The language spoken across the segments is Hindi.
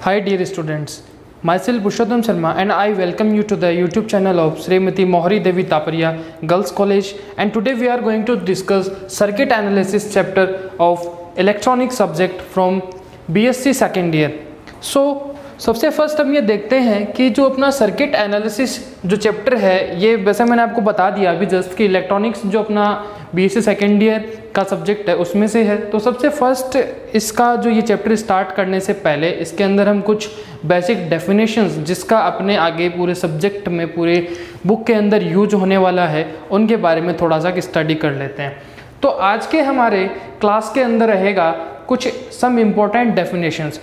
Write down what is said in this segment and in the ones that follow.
Hi dear students, myself Purushottam Sharma and I welcome you to the YouTube channel of Srimati Mohari Devi Taparia Girls College, and today we are going to discuss circuit analysis chapter of electronics subject from BSc second year. So सबसे फर्स्ट हम ये देखते हैं कि जो अपना सर्किट एनालिसिस जो चैप्टर है, ये वैसे मैंने आपको बता दिया अभी जस्ट कि इलेक्ट्रॉनिक्स जो अपना बीएससी सेकेंड ईयर का सब्जेक्ट है उसमें से है। तो सबसे फर्स्ट इसका जो ये चैप्टर स्टार्ट करने से पहले इसके अंदर हम कुछ बेसिक डेफिनेशंस जिसका अपने आगे पूरे सब्जेक्ट में पूरे बुक के अंदर यूज होने वाला है उनके बारे में थोड़ा सा स्टडी कर लेते हैं। तो आज के हमारे क्लास के अंदर रहेगा कुछ some important definitions,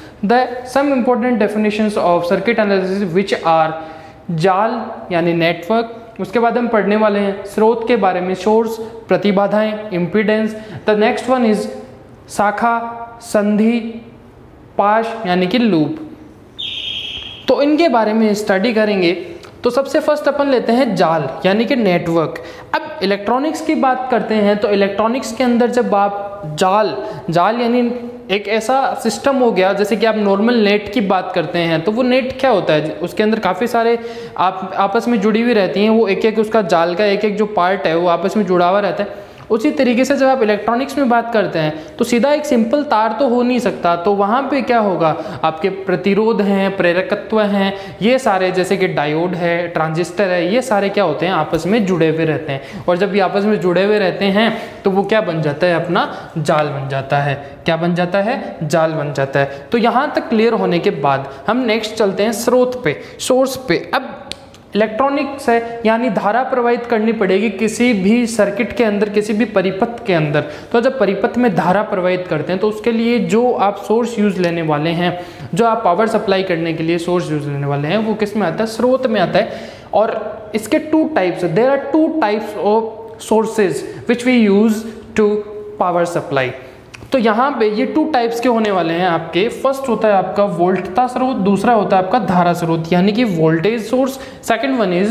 some important definitions of circuit analysis which are जाल यानी नेटवर्क। उसके बाद हम पढ़ने वाले हैं स्रोत के बारे में, सोर्स, प्रतिबाधाएं, impedance. The next one is शाखा, संधि, पाश यानी कि लूप। तो इनके बारे में स्टडी करेंगे। तो सबसे फर्स्ट अपन लेते हैं जाल यानी कि नेटवर्क। अब इलेक्ट्रॉनिक्स की बात करते हैं तो इलेक्ट्रॉनिक्स के अंदर जब आप जाल यानी एक ऐसा सिस्टम हो गया, जैसे कि आप नॉर्मल नेट की बात करते हैं तो वो नेट क्या होता है, उसके अंदर काफ़ी सारे आप आपस में जुड़ी हुई रहती हैं, वो एक एक उसका जाल का एक एक जो पार्ट है वो आपस में जुड़ा हुआ रहता है। उसी तरीके से जब आप इलेक्ट्रॉनिक्स में बात करते हैं तो सीधा एक सिंपल तार तो हो नहीं सकता, तो वहाँ पे क्या होगा, आपके प्रतिरोध हैं, प्रेरकत्व हैं, ये सारे जैसे कि डायोड है, ट्रांजिस्टर है, ये सारे क्या होते हैं आपस में जुड़े हुए रहते हैं। और जब ये आपस में जुड़े हुए रहते हैं तो वो क्या बन जाता है, अपना जाल बन जाता है। क्या बन जाता है, जाल बन जाता है। तो यहाँ तक क्लियर होने के बाद हम नेक्स्ट चलते हैं स्रोत पे, सोर्स पे। अब इलेक्ट्रॉनिक्स है यानी धारा प्रवाहित करनी पड़ेगी किसी भी सर्किट के अंदर, किसी भी परिपथ के अंदर। तो जब परिपथ में धारा प्रवाहित करते हैं तो उसके लिए जो आप सोर्स यूज लेने वाले हैं, जो आप पावर सप्लाई करने के लिए सोर्स यूज लेने वाले हैं, वो किस में आता है, स्रोत में आता है। और इसके two types, there are two types of sources which we use to power supply. तो यहाँ पे ये टू टाइप्स के होने वाले हैं आपके। फर्स्ट होता है आपका वोल्टता स्रोत, दूसरा होता है आपका धारा स्रोत यानी कि voltage source. Second one is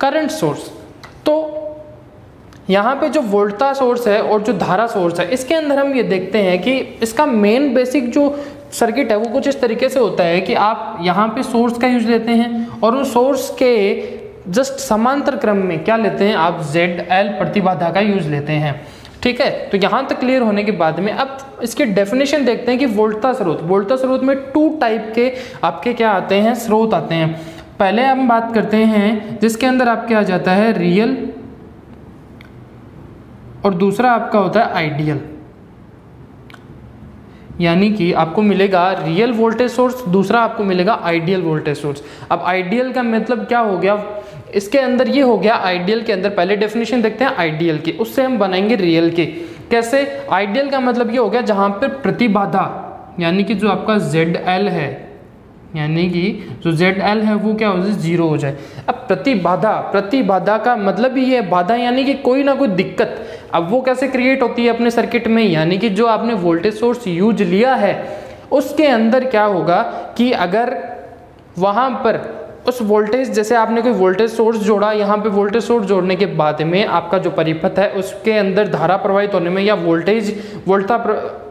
current source. तो यहाँ पे जो वोल्टता सोर्स है और जो धारा सोर्स है, इसके अंदर हम ये देखते हैं कि इसका मेन बेसिक जो सर्किट है वो कुछ इस तरीके से होता है कि आप यहाँ पे सोर्स का यूज लेते हैं और उस सोर्स के जस्ट समांतर क्रम में क्या लेते हैं आप, ZL प्रतिबाधा का यूज लेते हैं। ठीक है, तो यहाँ तक क्लियर होने के बाद में अब इसके डेफिनेशन देखते हैं कि वोल्टता स्रोत में टू टाइप के आपके क्या आते हैं, स्रोत आते हैं। पहले हम बात करते हैं जिसके अंदर आपके आ जाता है रियल और दूसरा आपका होता है आइडियल। यानी कि आपको मिलेगा रियल वोल्टेज सोर्स, दूसरा आपको मिलेगा आइडियल वोल्टेज सोर्स। अब आइडियल का मतलब क्या हो गया, इसके अंदर ये हो गया आइडियल के अंदर, पहले डेफिनेशन देखते हैं आइडियल की, उससे हम बनाएंगे रियल के। कैसे, आइडियल का मतलब ये हो गया जहां पर प्रतिबाधा यानी कि जो आपका ZL है, यानी कि जो ZL है वो क्या हो जाए, जीरो हो जाए। अब प्रतिबाधा का मतलब ही है बाधा यानी कि कोई ना कोई दिक्कत। अब वो कैसे क्रिएट होती है अपने सर्किट में, यानी कि जो आपने वोल्टेज सोर्स यूज लिया है उसके अंदर क्या होगा कि अगर वहां पर उस वोल्टेज, जैसे आपने कोई वोल्टेज सोर्स जोड़ा, यहाँ पे वोल्टेज सोर्स जोड़ने के बाद में आपका जो परिपथ है उसके अंदर धारा प्रवाहित होने में या वोल्टता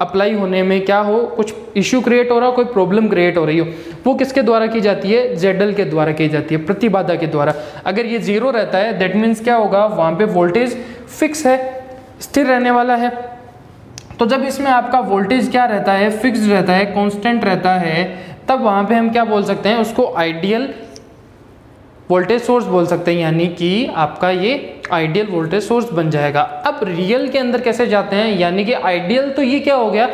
अप्लाई होने में क्या हो, कुछ इश्यू क्रिएट हो रहा हो, कोई प्रॉब्लम क्रिएट हो रही हो, वो किसके द्वारा की जाती है, ZL के द्वारा की जाती है, प्रतिबाधा के द्वारा। अगर ये जीरो रहता है दैट मीन्स क्या होगा, वहाँ पे वोल्टेज फिक्स है, स्थिर रहने वाला है। तो जब इसमें आपका वोल्टेज क्या रहता है, फिक्स्ड रहता है, कांस्टेंट रहता है, तब वहाँ पे हम क्या बोल सकते हैं, उसको आइडियल वोल्टेज सोर्स बोल सकते हैं, यानी कि आपका ये आइडियल वोल्टेज सोर्स बन जाएगा। अब रियल के अंदर कैसे जाते हैं, यानी कि आइडियल तो ये क्या हो गया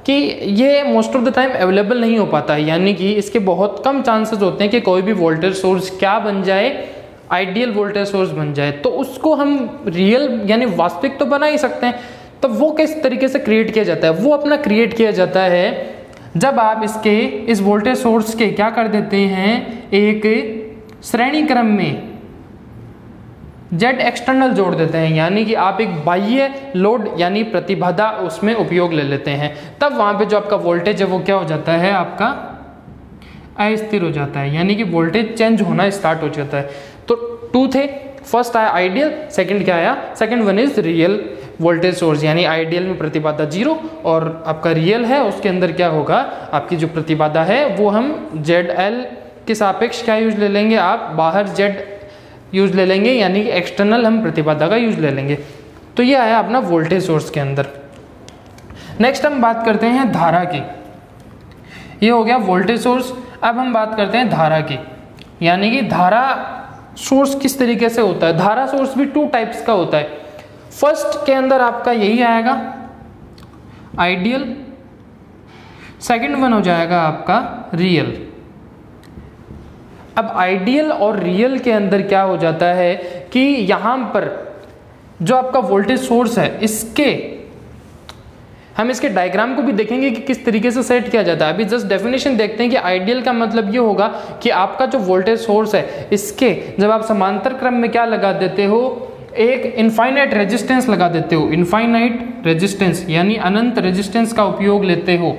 कि ये most of the time available नहीं हो पाता है, यानी कि इसके बहुत कम चांसेस होते हैं कि कोई भी वोल्टेज सोर्स क्या बन जाए, आइडियल वोल्टेज सोर्स बन जाए। तो उसको हम रियल यानी वास्तविक तो बना ही सकते हैं। तो वो किस तरीके से क्रिएट किया जाता है, वो अपना क्रिएट किया जाता है जब आप इस वोल्टेज सोर्स के क्या कर देते हैं, एक श्रेणी क्रम में Z एक्सटर्नल जोड़ देते हैं, यानी कि आप एक बाह्य लोड यानी प्रतिबाधा उसमें उपयोग ले लेते हैं। तब वहां पे जो आपका वोल्टेज है वो क्या हो जाता है, आपका अस्थिर हो जाता है, यानी कि वोल्टेज चेंज होना स्टार्ट हो जाता है। तो टू थे, फर्स्ट आया आइडियल, सेकंड क्या आया, second one is real. Voltage source यानी आइडियल में प्रतिबाधा 0 और आपका रियल है उसके अंदर क्या होगा, आपकी जो प्रतिबाधा है वो हम ZL के सापेक्ष क्या यूज ले लेंगे, आप बाहर Z यूज ले लेंगे, यानी कि एक्सटर्नल हम प्रतिबाधा का यूज ले लेंगे। तो ये आया अपना वोल्टेज सोर्स के अंदर। नेक्स्ट हम बात करते हैं धारा की। ये हो गया वोल्टेज सोर्स। अब हम बात करते हैं धारा की, यानी कि धारा सोर्स किस तरीके से होता है। धारा सोर्स भी 2 टाइप्स का होता है। फर्स्ट के अंदर आपका यही आएगा आइडियल, सेकंड वन हो जाएगा आपका रियल। अब आइडियल और रियल के अंदर क्या हो जाता है कि यहां पर जो आपका वोल्टेज सोर्स है हम इसके डायग्राम को भी देखेंगे कि किस तरीके से सेट किया जाता है। अभी जस्ट डेफिनेशन देखते हैं कि आइडियल का मतलब ये होगा कि आपका जो वोल्टेज सोर्स है इसके जब आप समांतर क्रम में क्या लगा देते हो, एक इनफाइनाइट रेजिस्टेंस लगा देते हो, इनफाइनाइट रेजिस्टेंस यानी अनंत रेजिस्टेंस का उपयोग लेते हो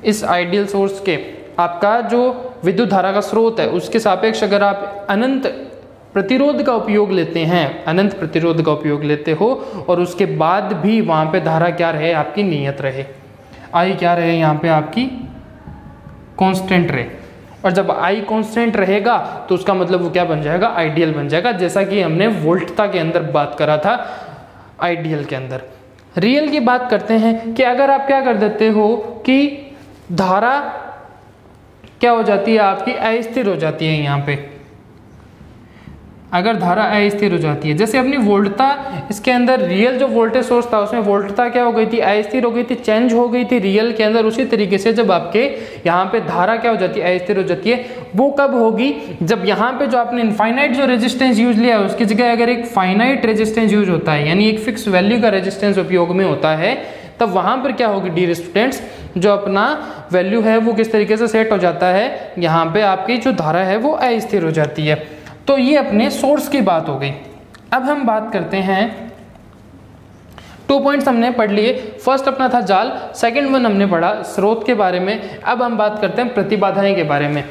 इस आइडियल सोर्स के। आपका जो विद्युत धारा का स्रोत है उसके सापेक्ष अगर आप अनंत प्रतिरोध का उपयोग लेते हैं, अनंत प्रतिरोध का उपयोग लेते हो और उसके बाद भी वहां पे धारा क्या रहे, आपकी नियत रहे, आई क्या रहे, यहाँ पे आपकी कांस्टेंट रहे। और जब आई कांस्टेंट रहेगा तो उसका मतलब वो क्या बन जाएगा, आइडियल बन जाएगा, जैसा कि हमने वोल्टता के अंदर बात करा था आइडियल के अंदर। रियल की बात करते हैं कि अगर आप क्या कर देते हो कि धारा क्या हो जाती है, आपकी अस्थिर हो जाती है। यहाँ पे अगर धारा अस्थिर हो जाती है, जैसे अपनी वोल्टता इसके अंदर रियल जो वोल्टेज सोर्स था उसमें वोल्टता क्या हो गई थी, अस्थिर हो गई थी, चेंज हो गई थी रियल के अंदर। उसी तरीके से जब आपके यहाँ पे धारा क्या हो जाती है, अस्थिर हो जाती है। वो कब होगी, जब यहाँ पे जो आपने इनफाइनाइट जो रेजिस्टेंस यूज लिया है उसकी जगह अगर एक फाइनाइट रेजिस्टेंस यूज होता है, यानी एक फिक्स वैल्यू का रेजिस्टेंस उपयोग में होता है, तब वहां पर क्या होगी डियर स्टूडेंट्स, जो अपना वैल्यू है वो किस तरीके से सेट हो जाता है, यहाँ पे आपकी जो धारा है वो अस्थिर हो जाती है। तो ये अपने सोर्स की बात हो गई। अब हम बात करते हैं, 2 पॉइंट्स हमने पढ़ लिए। फर्स्ट अपना था जाल, सेकंड वन हमने पढ़ा स्रोत के बारे में। अब हम बात करते हैं प्रतिबाधाएं के बारे में।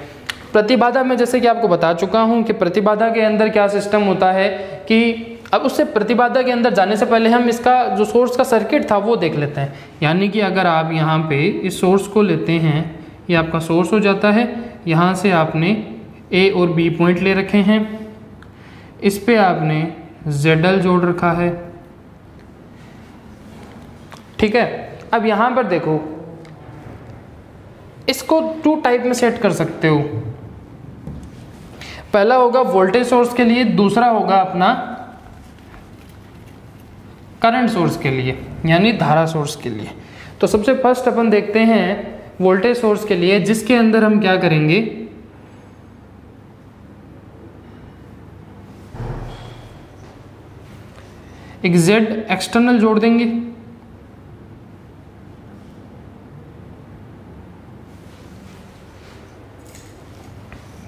प्रतिबाधा में जैसे कि आपको बता चुका हूं कि प्रतिबाधा के अंदर क्या सिस्टम होता है कि अब उससे प्रतिबाधा के अंदर जाने से पहले हम इसका जो सोर्स का सर्किट था वो देख लेते हैं। यानी कि अगर आप यहाँ पे इस सोर्स को लेते हैं, ये आपका सोर्स हो जाता है, यहाँ से आपने A और B पॉइंट ले रखे हैं, इस पे आपने ZL जोड़ रखा है, ठीक है। अब यहाँ पर देखो, इसको 2 टाइप में सेट कर सकते हो। पहला होगा वोल्टेज सोर्स के लिए, दूसरा होगा अपना करंट सोर्स के लिए यानी धारा सोर्स के लिए। तो सबसे फर्स्ट अपन देखते हैं वोल्टेज सोर्स के लिए, जिसके अंदर हम क्या करेंगे, एक Z एक्सटर्नल जोड़ देंगे,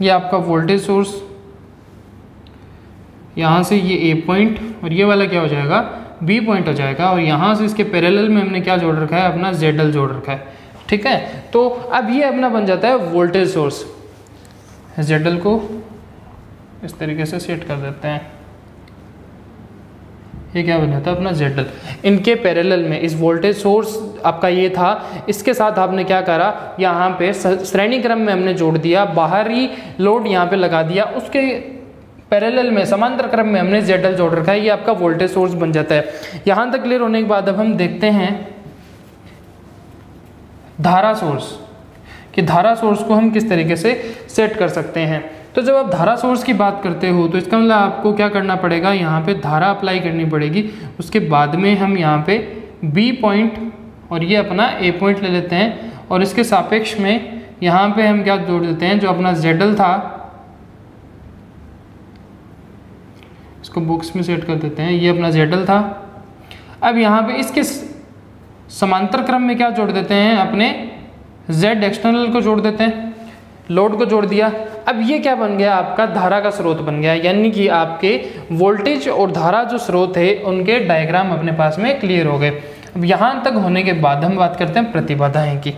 ये आपका वोल्टेज सोर्स, यहां से ये A पॉइंट और ये वाला क्या हो जाएगा, B पॉइंट हो जाएगा। और यहां से इसके पैरेलल में हमने क्या जोड़ रखा है, अपना ZL जोड़ रखा है, ठीक है। तो अब ये अपना बन जाता है वोल्टेज सोर्स। ZL को इस तरीके से सेट कर देते हैं, ये क्या बन जाता है अपना ZL। इनके पैरेलल में इस वोल्टेज सोर्स आपका ये था, इसके साथ आपने क्या करा, यहाँ पे श्रेणी क्रम में हमने जोड़ दिया, बाहरी लोड यहाँ पे लगा दिया, उसके पैरेलल में समांतर क्रम में हमने ZL जोड़ रखा है, ये आपका वोल्टेज सोर्स बन जाता है। यहाँ तक क्लियर होने के बाद अब हम देखते हैं धारा सोर्स, कि धारा सोर्स को हम किस तरीके से सेट कर सकते हैं। तो जब आप धारा सोर्स की बात करते हो तो इसका मतलब आपको क्या करना पड़ेगा, यहाँ पे धारा अप्लाई करनी पड़ेगी। उसके बाद में हम यहाँ पे B पॉइंट और ये अपना A पॉइंट ले लेते हैं और इसके सापेक्ष में यहाँ पे हम क्या जोड़ देते हैं, जो अपना ZL था इसको बॉक्स में सेट कर देते हैं, ये अपना ZL था। अब यहाँ पे इसके समांतर क्रम में क्या जोड़ देते हैं, अपने Z एक्सटर्नल को जोड़ देते हैं, लोड को जोड़ दिया। अब ये क्या बन गया, आपका धारा का स्रोत बन गया, यानी कि आपके वोल्टेज और धारा जो स्रोत है उनके डायग्राम अपने पास में क्लियर हो गए। अब यहाँ तक होने के बाद हम बात करते हैं प्रतिबाधाएं की।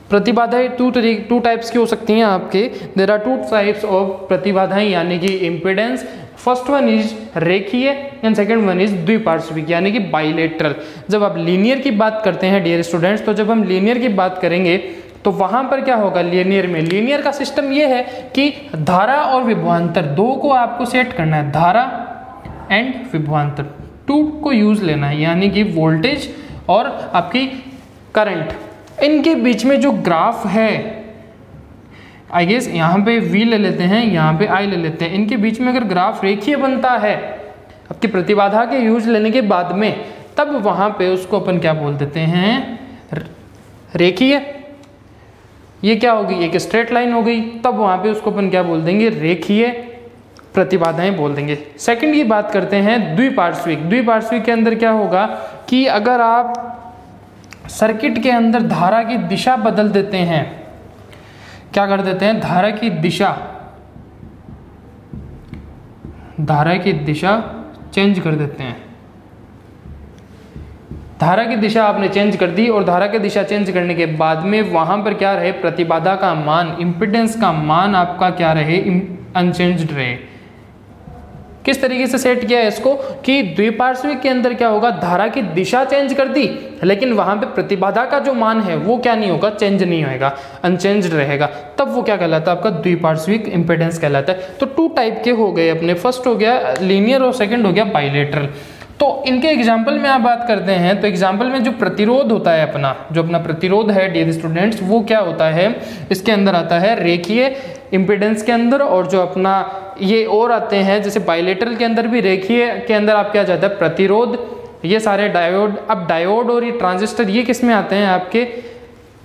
प्रतिबाधाएं 2 टाइप्स की हो सकती हैं आपके। देयर आर 2 टाइप्स ऑफ प्रतिबाधाएं, यानी कि इम्पीडेंस फर्स्ट वन इज रेखीय एंड सेकंड वन इज द्विपार्श्विक यानी कि बाइलेटरल। जब आप लीनियर की बात करते हैं डियर स्टूडेंट्स, तो जब हम लीनियर की बात करेंगे तो वहां पर क्या होगा, लीनियर में लीनियर का सिस्टम ये है कि धारा और विभवांतर दो को आपको सेट करना है, धारा एंड विभवांतर टू को यूज लेना है, यानी कि वोल्टेज और आपकी करंट, इनके बीच में जो ग्राफ है, आई गेस यहाँ पे V ले लेते हैं, यहाँ पे I ले लेते हैं, इनके बीच में अगर ग्राफ रेखीय बनता है आपकी प्रतिबाधा के यूज लेने के बाद में, तब वहां पे उसको अपन क्या बोल देते हैं, रेखीय। ये क्या होगी, एक स्ट्रेट लाइन हो गई, तब वहां पे उसको अपन क्या बोल देंगे, रेखीय प्रतिबाधाएं बोल देंगे। सेकंड की बात करते हैं द्विपार्श्विक। द्विपार्श्विक के अंदर क्या होगा कि अगर आप सर्किट के अंदर धारा की दिशा बदल देते हैं, क्या कर देते हैं, धारा की दिशा चेंज कर देते हैं। धारा की दिशा आपने चेंज कर दी और धारा की दिशा चेंज करने के बाद में वहां पर क्या रहे, प्रतिबाधा का मान, इंपिडेंस का मान आपका क्या रहे, अनचेंज्ड रहे। किस तरीके से सेट किया है इसको कि द्विपार्श्विक के अंदर क्या होगा, धारा की दिशा चेंज कर दी, लेकिन वहां पे प्रतिबाधा का जो मान है वो क्या नहीं होगा, चेंज नहीं होगा, अनचेंज्ड रहेगा, तब वो क्या कहलाता है, आपका द्विपार्श्विक इंपेडेंस कहलाता है। तो टू टाइप के हो गए अपने, फर्स्ट हो गया लीनियर और सेकंड हो गया बाइलेटरल। तो इनके एग्जाम्पल में आप बात करते हैं तो एग्जाम्पल में जो प्रतिरोध होता है अपना, जो अपना प्रतिरोध है डियर स्टूडेंट्स, वो क्या होता है, इसके अंदर आता है रेखीय इंपेडेंस के अंदर, और जो अपना ये और आते हैं जैसे बाइलेटरल के अंदर भी रेखीय के अंदर आप क्या जाता है, प्रतिरोध, ये सारे डायोड। अब डायोड और ये ट्रांजिस्टर ये किस में आते हैं आपके,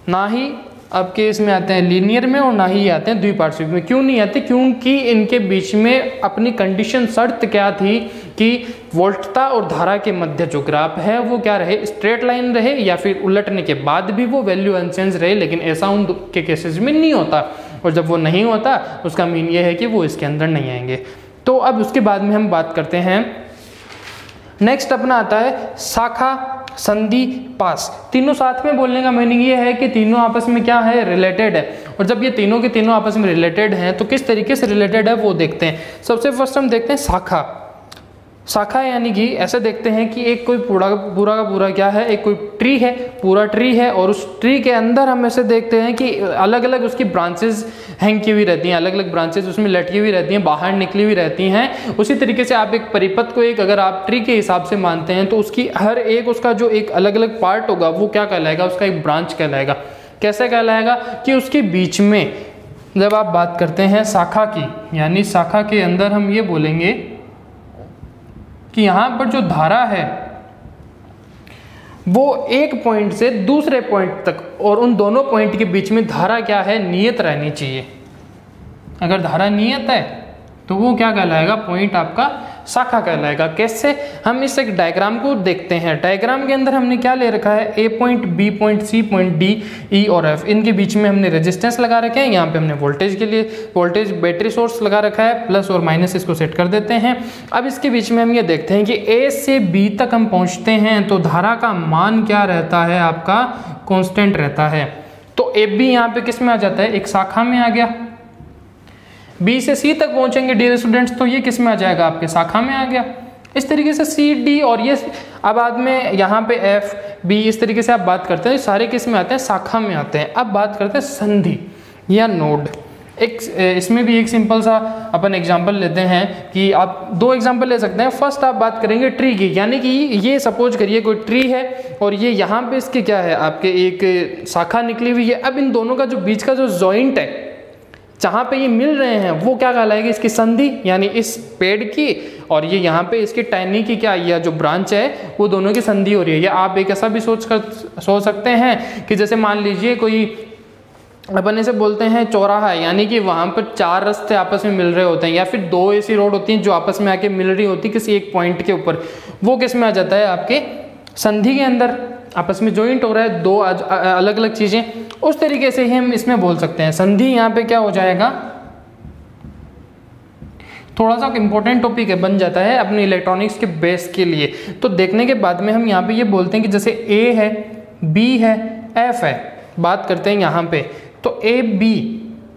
ना ही आपके इसमें आते हैं लीनियर में और ना ही आते हैं द्विपार्श्विक में। क्यों नहीं आते, क्योंकि इनके बीच में अपनी कंडीशन शर्त क्या थी कि वोल्टता और धारा के मध्य जो ग्राफ है वो क्या रहे, स्ट्रेट लाइन रहे, या फिर उलटने के बाद भी वो वैल्यू अनचेंज रहे। लेकिन ऐसा उन के केसेस में नहीं होता, और जब वो नहीं होता उसका मीन ये है कि वो इसके अंदर नहीं आएंगे। तो अब उसके बाद में हम बात करते हैं, नेक्स्ट अपना आता है शाखा, संधि, पास। तीनों साथ में बोलने का मीनिंग ये है कि तीनों आपस में क्या है, रिलेटेड है। और जब ये तीनों के तीनों आपस में रिलेटेड हैं तो किस तरीके से रिलेटेड है वो देखते हैं। सबसे फर्स्ट हम देखते हैं शाखा। शाखा यानी कि ऐसे देखते हैं कि एक कोई पूरा का पूरा क्या है, एक कोई ट्री है, पूरा ट्री है, और उस ट्री के अंदर हम ऐसे देखते हैं कि अलग अलग उसकी ब्रांचेस हैंग की हुई रहती हैं, अलग अलग ब्रांचेस उसमें लटकी हुई रहती हैं, बाहर निकली हुई रहती हैं। उसी तरीके से आप एक परिपथ को एक अगर आप ट्री के हिसाब से मानते हैं तो उसकी हर एक उसका जो एक अलग अलग पार्ट होगा वो क्या कहलाएगा, उसका एक ब्रांच कहलाएगा। कैसे कहलाएगा कि उसके बीच में जब आप बात करते हैं शाखा की, यानी शाखा के अंदर हम ये बोलेंगे कि यहाँ पर जो धारा है वो एक पॉइंट से दूसरे पॉइंट तक, और उन दोनों पॉइंट के बीच में धारा क्या है, नियत रहनी चाहिए। अगर धारा नियत है तो वो क्या कहलाएगा, पॉइंट आपका शाखा कहलाएगा। कैसे, हम इस एक डायग्राम को देखते हैं। डायग्राम के अंदर हमने क्या ले रखा है, A point, B point, C point, D, E और एफ, इनके बीच में हमने रेजिस्टेंस लगा रखे हैं। यहाँ पे हमने वोल्टेज के लिए वोल्टेज बैटरी सोर्स लगा रखा है, प्लस और माइनस इसको सेट कर देते हैं। अब इसके बीच में हम ये देखते हैं कि ए से बी तक हम पहुँचते हैं तो धारा का मान क्या रहता है, आपका कॉन्स्टेंट रहता है। तो ए बी यहाँ पे किस में आ जाता है, एक शाखा में आ गया। बी से सी तक पहुंचेंगे डियर स्टूडेंट्स तो ये किस में आ जाएगा, आपके शाखा में आ गया। इस तरीके से सी डी और ये अब बाद में यहाँ पे एफ बी, इस तरीके से आप बात करते हैं, सारे किस में आते हैं, शाखा में आते हैं। अब बात करते हैं संधि या नोड। एक इसमें भी एक सिंपल सा अपन एग्जांपल लेते हैं कि आप दो एग्जांपल ले सकते हैं। फर्स्ट आप बात करेंगे ट्री की, यानी कि ये सपोज करिए कोई ट्री है और ये यहाँ पे इसके क्या है, आपके एक शाखा निकली हुई है। अब इन दोनों का जो बीच का जो जॉइंट है, जहाँ पे ये मिल रहे हैं, वो क्या कहलाएगी, इसकी संधि, यानी इस पेड़ की और ये यहाँ पे इसकी टहनी की क्या, यह जो ब्रांच है वो दोनों की संधि हो रही है। या आप एक ऐसा भी सोच सकते हैं कि जैसे मान लीजिए कोई अपन ऐसे बोलते हैं चौराहा है, यानी कि वहाँ पर चार रास्ते आपस में मिल रहे होते हैं, या फिर दो ऐसी रोड होती हैं जो आपस में आके मिल रही होती है किसी एक पॉइंट के ऊपर, वो किस में आ जाता है, आपके संधि के अंदर। आपस में जॉइंट हो रहा है दो अलग अलग चीजें, उस तरीके से ही हम इसमें बोल सकते हैं। संधि यहाँ पे क्या हो जाएगा, थोड़ा सा इंपॉर्टेंट टॉपिक है, बन जाता है अपने इलेक्ट्रॉनिक्स के बेस के लिए। तो देखने के बाद में हम यहाँ पे ये बोलते हैं कि जैसे ए है, बी है, एफ है, बात करते हैं यहाँ पे। तो ए बी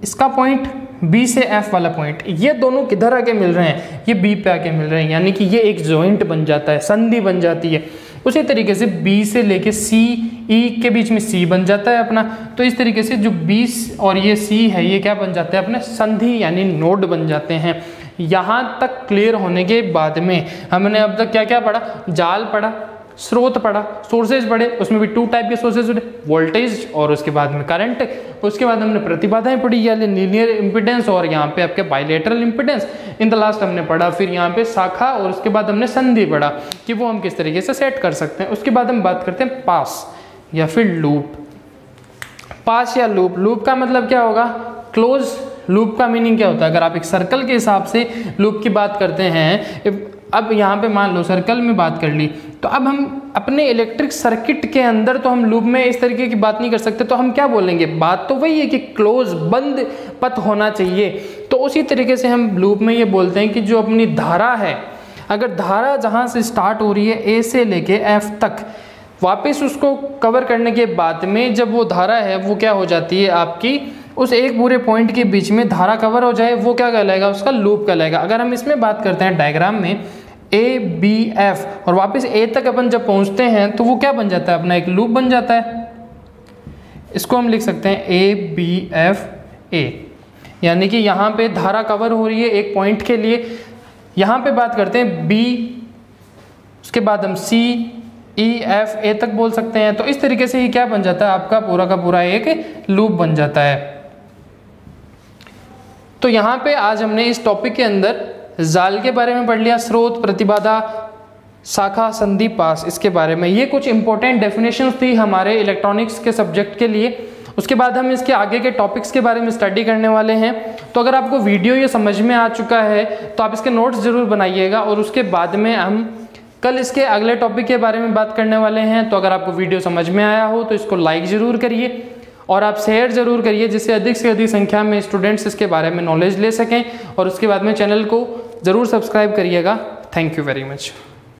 इसका पॉइंट बी से एफ वाला पॉइंट, ये दोनों किधर आके मिल रहे हैं, ये बी पे आके मिल रहे हैं, यानी कि ये एक जॉइंट बन जाता है, संधि बन जाती है। उसी तरीके से बी से लेके सी, ई के बीच में सी बन जाता है अपना। तो इस तरीके से जो बी और ये सी है ये क्या बन जाते हैं अपने, संधि यानी नोड बन जाते हैं। यहाँ तक क्लियर होने के बाद में हमने अब तक क्या क्या पढ़ा, जाल पढ़ा, स्रोत पढ़ा, सोर्सेज पढ़े, उसमें भी 2 टाइप के सोर्सेज पढ़े, वोल्टेज और उसके बाद में करंट। उसके बाद हमने प्रतिबाधाएं पढ़ी, यानी लीनियर इंपिडेंस और यहाँ पे आपके bilateral impedance. In the last हमने पढ़ा फिर यहाँ पे शाखा, और उसके बाद हमने संधि पढ़ा कि वो हम किस तरीके से सेट कर सकते हैं। उसके बाद हम बात करते हैं पास या फिर लूप। पास या लूप, लूप का मतलब क्या होगा, क्लोज। लूप का मीनिंग क्या होता है, अगर आप एक सर्कल के हिसाब से लूप की बात करते हैं, अब यहाँ पे मान लो सर्कल में बात कर ली, तो अब हम अपने इलेक्ट्रिक सर्किट के अंदर तो हम लूप में इस तरीके की बात नहीं कर सकते, तो हम क्या बोलेंगे, बात तो वही है कि क्लोज, बंद पथ होना चाहिए। तो उसी तरीके से हम लूप में ये बोलते हैं कि जो अपनी धारा है, अगर धारा जहाँ से स्टार्ट हो रही है ए से लेके एफ तक, वापस उसको कवर करने के बाद में जब वो धारा है वो क्या हो जाती है आपकी, उस एक पूरे पॉइंट के बीच में धारा कवर हो जाए, वो क्या कहलाएगा, उसका लूप कहलाएगा। अगर हम इसमें बात करते हैं डायग्राम में ए बी एफ और वापस ए तक अपन जब पहुंचते हैं तो वो क्या बन जाता है, अपना एक लूप बन जाता है। इसको हम लिख सकते हैं ए बी एफ ए, यानी कि यहाँ पे धारा कवर हो रही है एक पॉइंट के लिए। यहाँ पे बात करते हैं बी, उसके बाद हम सी, ई, एफ, ए तक बोल सकते हैं। तो इस तरीके से ही क्या बन जाता है, आपका पूरा का पूरा एक लूप बन जाता है। तो यहाँ पे आज हमने इस टॉपिक के अंदर जाल के बारे में पढ़ लिया, स्रोत, प्रतिबाधा, शाखा, संधि, पास, इसके बारे में। ये कुछ इंपॉर्टेंट डेफिनेशंस थी हमारे इलेक्ट्रॉनिक्स के सब्जेक्ट के लिए। उसके बाद हम इसके आगे के टॉपिक्स के बारे में स्टडी करने वाले हैं। तो अगर आपको वीडियो ये समझ में आ चुका है तो आप इसके नोट्स जरूर बनाइएगा, और उसके बाद में हम कल इसके अगले टॉपिक के बारे में बात करने वाले हैं। तो अगर आपको वीडियो समझ में आया हो तो इसको लाइक ज़रूर करिए और आप शेयर ज़रूर करिए, जिससे अधिक से अधिक संख्या में स्टूडेंट्स इसके बारे में नॉलेज ले सकें। और उसके बाद में चैनल को ज़रूर सब्सक्राइब करिएगा। Thank you very much.